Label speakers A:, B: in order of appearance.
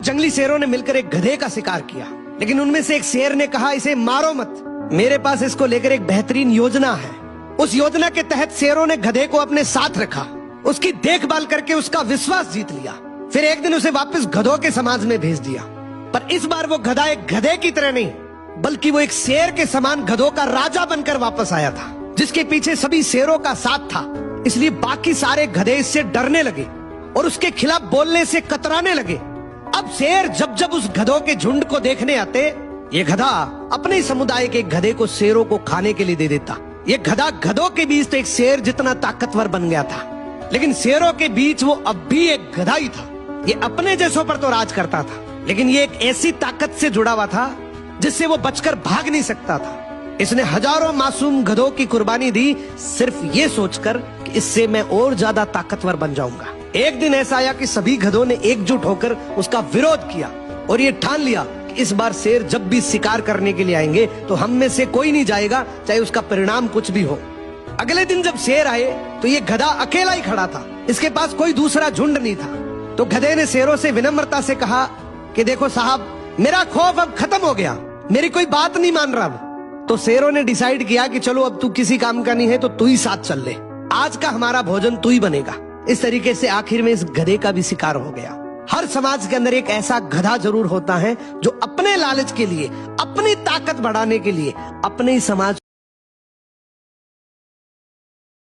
A: जंगली शेरों ने मिलकर एक गधे का शिकार किया, लेकिन उनमें से एक शेर ने कहा, इसे मारो मत, मेरे पास इसको लेकर एक बेहतरीन योजना है। उस योजना के तहत शेरों ने गधे को अपने साथ रखा, उसकी देखभाल करके उसका विश्वास जीत लिया। फिर एक दिन उसे वापस गधों के समाज में भेज दिया। पर इस बार वो गधा एक गधे की तरह नहीं, बल्कि वो एक शेर के समान गधों का राजा बनकर वापस आया था, जिसके पीछे सभी शेरों का साथ था। इसलिए बाकी सारे गधे इससे डरने लगे और उसके खिलाफ बोलने से कतराने लगे। अब शेर जब जब उस गधों के झुंड को देखने आते, ये गधा अपने ही समुदाय के गधे को शेरों को खाने के लिए दे देता। ये गधा गधों के बीच तो एक शेर जितना ताकतवर बन गया था, लेकिन शेरों के बीच वो अब भी एक गधा ही था। ये अपने जैसों पर तो राज करता था, लेकिन ये एक ऐसी ताकत से जुड़ा हुआ था जिससे वो बचकर भाग नहीं सकता था। इसने हजारों मासूम गधों की कुर्बानी दी, सिर्फ ये सोचकर कि इससे मैं और ज्यादा ताकतवर बन जाऊंगा। एक दिन ऐसा आया कि सभी गधों ने एकजुट होकर उसका विरोध किया और ये ठान लिया कि इस बार शेर जब भी शिकार करने के लिए आएंगे तो हम में से कोई नहीं जाएगा, चाहे उसका परिणाम कुछ भी हो। अगले दिन जब शेर आए तो ये गधा अकेला ही खड़ा था, इसके पास कोई दूसरा झुंड नहीं था। तो गधे ने शेरों से विनम्रता से कहा कि देखो साहब, मेरा खौफ अब खत्म हो गया, मेरी कोई बात नहीं मान रहा। तो शेरों ने डिसाइड किया कि चलो अब तू किसी काम का नहीं है तो तू ही साथ चल ले, आज का हमारा भोजन तू ही बनेगा। इस तरीके से आखिर में इस गधे का भी शिकार हो गया। हर समाज के अंदर एक ऐसा गधा जरूर होता है जो अपने लालच के लिए, अपनी ताकत बढ़ाने के लिए अपने ही समाज